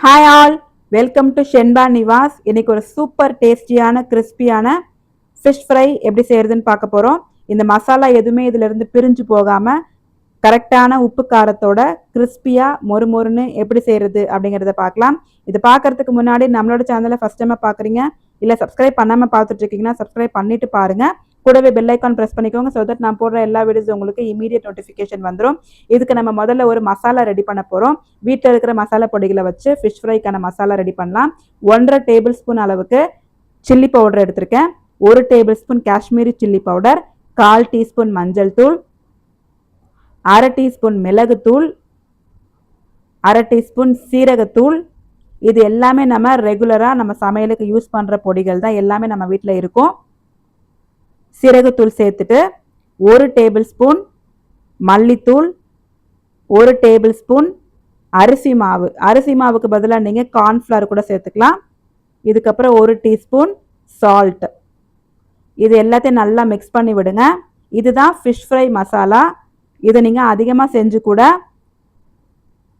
Hi all, welcome to Shenba Nivas. இன்னைக்கு ஒரு super டேஸ்டியான கிறிஸ்பியான ஃபிஷ் ஃப்ரை எப்படி செய்யறதுன்னு பார்க்க போகிறோம். இந்த மசாலா எதுவுமே இதிலிருந்து பிரிஞ்சு போகாமல் கரெக்டான உப்பு காரத்தோட கிறிஸ்பியாக மொறுமொறுன்னு எப்படி செய்கிறது அப்படிங்கிறத பார்க்கலாம். இது பார்க்கறதுக்கு முன்னாடி நம்மளோட சேனலை ஃபஸ்ட் டைமாக பார்க்குறீங்க இல்லை சப்ஸ்கிரைப் பண்ணாமல் பார்த்துட்ருக்கீங்கன்னா சப்ஸ்கிரைப் பண்ணிவிட்டு பாருங்கள். கூடவே பெல் ஐக்கான் ப்ரெஸ் பண்ணிக்கோங்க. ஸோ தட் நான் போடுற எல்லா வீடியோஸ் உங்களுக்கு இமீடியட் நோட்டிஃபிகேஷன் வந்துடும். இதுக்கு நம்ம முதல்ல ஒரு மசாலா ரெடி பண்ண போகிறோம். வீட்டில் இருக்கிற மசாலா பொடிகளை வச்சு ஃபிஷ் ஃப்ரைக்கான மசாலா ரெடி பண்ணலாம். 1.5 டேபிள் ஸ்பூன் அளவுக்கு சில்லி பவுடர் எடுத்திருக்கேன். 1 table spoon Kashmiri chilli powder, 1/4 teaspoon மஞ்சள் தூள், 1/2 டீஸ்பூன் மிளகுத்தூள், 1/2 டீஸ்பூன் சீரகத்தூள். இது எல்லாமே நம்ம ரெகுலராக நம்ம சமையலுக்கு யூஸ் பண்ணுற பொடிகள் தான், எல்லாமே நம்ம வீட்டில் இருக்கும். சீரகத்தூள் சேர்த்துட்டு 1 டேபிள் ஸ்பூன் மல்லித்தூள், 1 டேபிள் ஸ்பூன் அரிசி மாவு. அரிசி மாவுக்கு பதிலாக நீங்கள் கார்ன்ஃப்ளவர் கூட சேர்த்துக்கலாம். இதுக்கப்புறம் 1 டீஸ்பூன் சால்ட். இது எல்லாத்தையும் நல்லா மிக்ஸ் பண்ணி விடுங்க. இதுதான் ஃபிஷ் ஃப்ரை மசாலா. இதை நீங்கள் அதிகமாக செஞ்சு கூட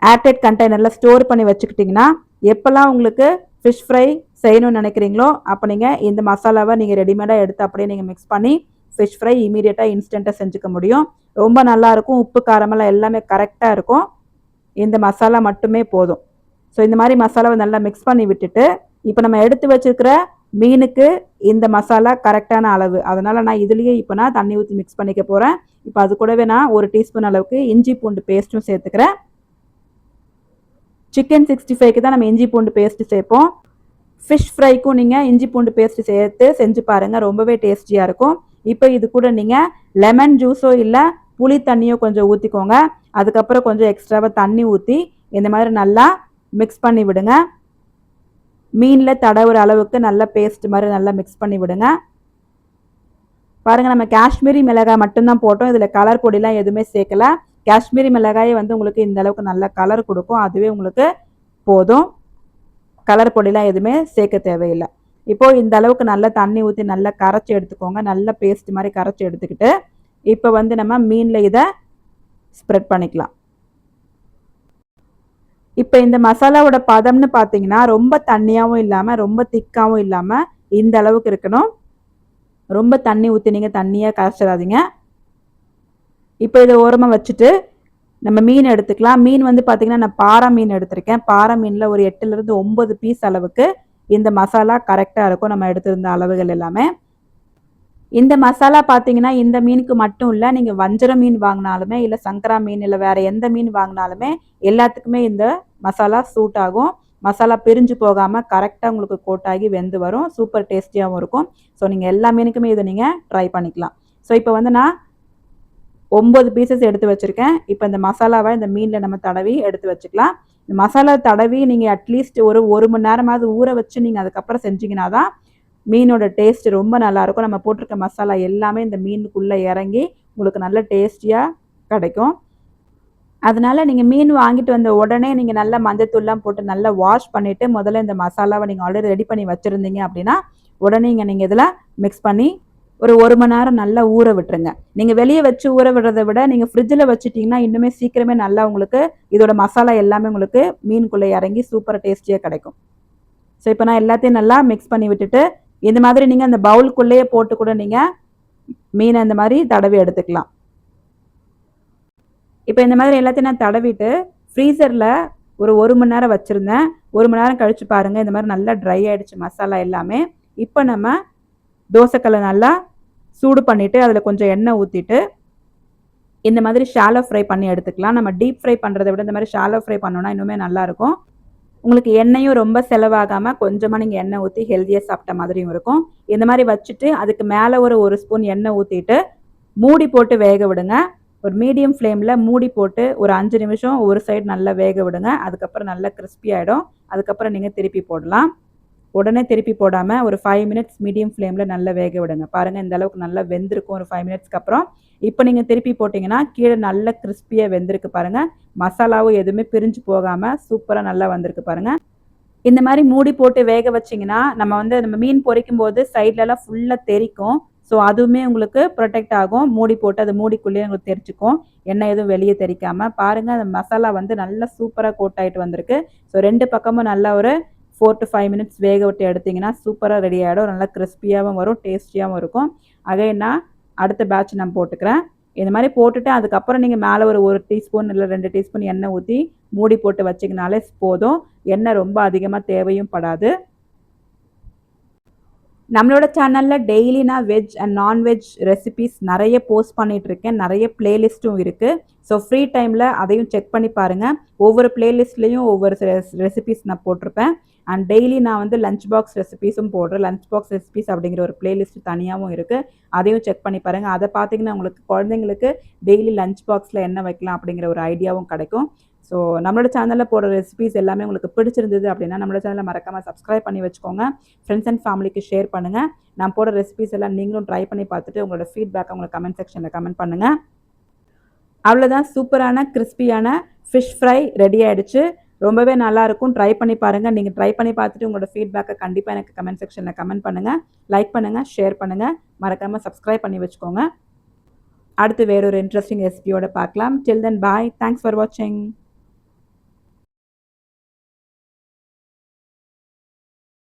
ஏர்டைட் கண்டெய்னரில் ஸ்டோர் பண்ணி வச்சுக்கிட்டிங்கன்னா எப்போல்லாம் உங்களுக்கு ஃபிஷ் ஃப்ரை செய்யணும்னு நினைக்கிறீங்களோ அப்போ நீங்கள் இந்த மசாலாவை நீங்கள் ரெடிமேடாக எடுத்து அப்படியே நீங்கள் மிக்ஸ் பண்ணி ஃபிஷ் ஃப்ரை இமீடியட்டாக இன்ஸ்டண்ட்டாக செஞ்சுக்க முடியும். ரொம்ப நல்லாயிருக்கும். உப்பு காரமெல்லாம் எல்லாமே கரெக்டாக இருக்கும். இந்த மசாலா மட்டுமே போதும். ஸோ இந்த மாதிரி மசாலாவை நல்லா மிக்ஸ் பண்ணி விட்டுட்டு இப்போ நம்ம எடுத்து வச்சுருக்கிற மீனுக்கு இந்த மசாலா கரெக்டான அளவு. அதனால் நான் இதுலேயே இப்போ நான் தண்ணி ஊற்றி மிக்ஸ் பண்ணிக்க போகிறேன். இப்போ அது கூடவே நான் 1 டீஸ்பூன் அளவுக்கு இஞ்சி பூண்டு பேஸ்ட்டும் சேர்த்துக்கிறேன். சிக்கன் 65க்கு தான் நம்ம இஞ்சி பூண்டு பேஸ்ட்டு சேர்ப்போம். ஃபிஷ் ஃப்ரைக்கும் நீங்கள் இஞ்சி பூண்டு பேஸ்ட்டு சேர்த்து செஞ்சு பாருங்கள், ரொம்பவே டேஸ்டியாக இருக்கும். இப்போ இது கூட நீங்கள் லெமன் ஜூஸோ இல்லை புளி தண்ணியோ கொஞ்சம் ஊற்றிக்கோங்க. அதுக்கப்புறம் கொஞ்சம் எக்ஸ்ட்ராவாக தண்ணி ஊற்றி இந்த மாதிரி நல்லா மிக்ஸ் பண்ணி விடுங்க. மீனில் தடவுற அளவுக்கு நல்லா பேஸ்ட் மாதிரி நல்லா மிக்ஸ் பண்ணி விடுங்க. பாருங்கள், நம்ம காஷ்மீரி மிளகாய் மட்டும்தான் போட்டோம். இதில் கலர் பொடிலாம் எதுவுமே சேர்க்கலை. காஷ்மீரி மிளகாயை உங்களுக்கு இந்த அளவுக்கு நல்ல கலர் கொடுக்கும். அதுவே உங்களுக்கு போதும். கலர் பொடிலாம் எதுவுமே சேர்க்க தேவையில்லை. இப்போது இந்த அளவுக்கு நல்லா தண்ணி ஊற்றி நல்லா கரைச்சி எடுத்துக்கோங்க. நல்ல பேஸ்ட் மாதிரி கரைச்சி எடுத்துக்கிட்டு இப்போ நம்ம மீனில் இதை ஸ்ப்ரெட் பண்ணிக்கலாம். இப்போ இந்த மசாலாவோட பதம்னு பார்த்தீங்கன்னா ரொம்ப தண்ணியாகவும் இல்லாமல் ரொம்ப திக்காகவும் இல்லாமல் இந்த அளவுக்கு இருக்கணும். ரொம்ப தண்ணி ஊற்றி நீங்கள் தண்ணியாக கரைச்சிடாதீங்க. இப்போ இதை ஓரமாக வச்சுட்டு நம்ம மீன் எடுத்துக்கலாம். மீன் பார்த்தீங்கன்னா நான் பாறை மீன் எடுத்திருக்கேன். பாறை மீனில் ஒரு 8லேருந்து 9 பீஸ் அளவுக்கு இந்த மசாலா கரெக்டாக இருக்கும். நம்ம எடுத்திருந்த அளவுகள் எல்லாமே. இந்த மசாலா பார்த்தீங்கன்னா இந்த மீனுக்கு மட்டும் இல்லை, நீங்கள் வஞ்சர மீன் வாங்கினாலுமே இல்லை சங்கரா மீன் இல்லை வேறு எந்த மீன் வாங்கினாலுமே எல்லாத்துக்குமே இந்த மசாலா சூட் ஆகும். மசாலா பிரிஞ்சு போகாமல் கரெக்டாக உங்களுக்கு கோட்டாகி வெந்து வரும். சூப்பர் டேஸ்டியாகவும் இருக்கும். ஸோ நீங்கள் எல்லா மீனுக்குமே இதை நீங்கள் ட்ரை பண்ணிக்கலாம். ஸோ இப்போ நான் 9 பீசஸ் எடுத்து வச்சுருக்கேன். இப்போ இந்த மசாலாவை இந்த மீனில் நம்ம தடவி எடுத்து வச்சுக்கலாம். இந்த மசாலா தடவி நீங்கள் அட்லீஸ்ட் ஒரு மணி நேரமாவது ஊற வச்சு நீங்கள் அதுக்கப்புறம் செஞ்சிங்கன்னா தான் மீனோட டேஸ்ட் ரொம்ப நல்லாயிருக்கும். நம்ம போட்டிருக்க மசாலா எல்லாமே இந்த மீனுக்குள்ளே இறங்கி உங்களுக்கு நல்ல டேஸ்டியாக கிடைக்கும். அதனால் நீங்கள் மீன் வாங்கிட்டு வந்த உடனே நீங்கள் நல்லா மஞ்சத்தூள்லாம் போட்டு நல்லா வாஷ் பண்ணிவிட்டு முதல்ல இந்த மசாலாவை நீங்கள் ஆல்ரெடி ரெடி பண்ணி வச்சுருந்தீங்க அப்படின்னா உடனே நீங்கள் இதில் மிக்ஸ் பண்ணி ஒரு மணி நேரம் நல்லா ஊற விட்டுருங்க. நீங்கள் வெளியே வச்சு ஊற விடுறதை விட நீங்கள் ஃப்ரிட்ஜில் வச்சுட்டிங்கன்னா இன்னுமே சீக்கிரமே நல்லா உங்களுக்கு இதோட மசாலா எல்லாமே உங்களுக்கு மீனுக்குள்ளே இறங்கி சூப்பர் டேஸ்டியாக கிடைக்கும். ஸோ இப்போ நான் எல்லாத்தையும் நல்லா மிக்ஸ் பண்ணி விட்டுட்டு இந்த மாதிரி நீங்கள் அந்த பவுலுக்குள்ளேயே போட்டு கூட நீங்கள் மீனை இந்த மாதிரி தடவி எடுத்துக்கலாம். இப்போ இந்த மாதிரி எல்லாத்தையும் நான் தடவிட்டு ஃப்ரீசரில் ஒரு மணி நேரம் வச்சுருந்தேன். 1 மணி நேரம் கழித்து பாருங்கள், இந்த மாதிரி நல்லா ட்ரை ஆகிடுச்சு மசாலா எல்லாமே. இப்போ நம்ம தோசைக்கல்லை நல்லா சூடு பண்ணிவிட்டு அதில் கொஞ்சம் எண்ணெய் ஊற்றிட்டு இந்த மாதிரி ஷாலோ ஃப்ரை பண்ணி எடுத்துக்கலாம். நம்ம டீப் ஃப்ரை பண்ணுறதை விட இந்த மாதிரி ஷாலோ ஃப்ரை பண்ணோன்னா இன்னுமே நல்லாயிருக்கும். உங்களுக்கு எண்ணெயும் ரொம்ப செலவாகாமல் கொஞ்சமாக நீங்கள் எண்ணெய் ஊற்றி ஹெல்த்தியாக சாப்பிட்ட மாதிரியும் இருக்கும். இந்த மாதிரி வச்சுட்டு அதுக்கு மேலே ஒரு ஸ்பூன் எண்ணெய் ஊற்றிட்டு மூடி போட்டு வேக விடுங்க. ஒரு மீடியம் ஃப்ளேமில் மூடி போட்டு ஒரு 5 நிமிஷம் ஒரு சைடு நல்லா வேக விடுங்க. அதுக்கப்புறம் நல்லா கிறிஸ்பி ஆகிடும். அதுக்கப்புறம் நீங்கள் திருப்பி போடலாம். உடனே திருப்பி போடாமல் ஒரு 5 மினிட்ஸ் மீடியம் ஃப்ளேமில் நல்லா வேக விடுங்க. பாருங்கள், இந்த அளவுக்கு நல்லா வெந்திருக்கும். ஒரு 5 மினிட்ஸ்க்கு அப்புறம் இப்போ நீங்கள் திருப்பி போட்டிங்கன்னா கீழே நல்ல கிறிஸ்பியாக வெந்திருக்கு பாருங்கள். மசாலாவும் எதுவுமே பிரிஞ்சு போகாமல் சூப்பராக நல்லா வந்திருக்கு பாருங்கள். இந்த மாதிரி மூடி போட்டு வேக வச்சிங்கன்னா நம்ம மீன் பொரிக்கும் போது சைட்லலாம் ஃபுல்லாக தெரிக்கும். ஸோ அதுவுமே உங்களுக்கு ப்ரொடெக்ட் ஆகும். மூடி போட்டு அது மூடிக்குள்ளேயே உங்களுக்கு தெரிச்சுக்கும். எண்ணெய் எதுவும் வெளியே தெறிக்காம. பாருங்க அந்த மசாலா வந்து நல்லா சூப்பரா கோட் ஆயிட்டு வந்திருக்கு. ஸோ 2 பக்கமும் நல்லா ஒரு 4 to 5 மினிட்ஸ் வேக விட்டு எடுத்தீங்கன்னா, சூப்பரா ரெடி ஆயிடும். நல்லா கிரிஸ்பியாவும் வரும், டேஸ்டியாவும் இருக்கும். அகைன் நான் அடுத்த பேட்ச் நான் போட்டுக்கிறேன். இந்த மாரி போட்டுட்டு அதுக்கப்புறம் நீங்க மேல ஒரு 1 டீஸ்பூன் இல்ல 2 டீஸ்பூன் எண்ணெய் ஊத்தி மூடி போட்டு வச்சீங்கனாலே போதும். எண்ணெய் ரொம்ப அதிகமா தேவையும் படாது. நம்மளோட சேனல்ல daily non veg and non veg recipes நெறைய போஸ்ட் பண்ணிட்டுருக்கேன். நெறைய பிளேலிஸ்ட்டும் இருக்கு. ஸோ ஃப்ரீ டைம்ல அதையும் செக் பண்ணி பாருங்க. ஒவ்வொரு பிளேலிஸ்ட்லயும் ஒவ்வொரு ரெசிபீஸ் நான் போட்டிருப்பேன். அண்ட் டெய்லி நான் வந்து லஞ்ச் பாக்ஸ் ரெசிபீஸும் போடுறேன். லஞ்ச் பாக்ஸ் ரெசிபீஸ் அப்படிங்கிற ஒரு பிளேலிஸ்ட் தனியாவும் இருக்கு. அதையும் செக் பண்ணி பாருங்க. அத பார்த்தீங்கன்னா உங்களுக்கு குழந்தைங்களுக்கு டெய்லி லஞ்ச் பாக்ஸ்ல என்ன வைக்கலாம் அப்படிங்கிற ஒரு ஐடியாவும் கிடைக்கும். ஸோ நம்மளோட சேனல்ல போடுற ரெசிபீஸ் எல்லாமே உங்களுக்கு பிடிச்சிருந்தது அப்படின்னா, நம்மளோட சேனல மறக்காம சப்ஸ்கிரைப் பண்ணி வச்சுக்கோங்க. ஃப்ரெண்ட்ஸ் அண்ட் ஃபேமிலிக்கு ஷேர் பண்ணுங்க. நான் போடுற ரெசிபீஸ் எல்லாம் நீங்களும் ட்ரை பண்ணி பார்த்துட்டு உங்களோட ஃபீட்பேக்க உங்க கமெண்ட் செக்ஷன்ல கமெண்ட் பண்ணுங்க. அவ்வளோதான் சூப்பரான கிரிஸ்பியான ஃபிஷ் ஃப்ரை ரெடி ஆயிடுச்சு. ரொம்பவே நல்லாயிருக்கும். ட்ரை பண்ணி பாருங்க. நீங்க ட்ரை பண்ணி பார்த்துட்டு உங்களோட ஃபீட்பேக்க கண்டிப்பா எனக்கு கமெண்ட் செக்ஷன்ல கமெண்ட் பண்ணுங்க. லைக் பண்ணுங்க, ஷேர் பண்ணுங்க. மறக்காம சப்ஸ்கிரைப் பண்ணி வச்சுக்கோங்க. அடுத்து வேற ஒரு இன்ட்ரஸ்டிங் ரெசிபியோட பார்க்கலாம். டில் தென் பாய். தேங்க்ஸ் ஃபார் வாட்சிங்.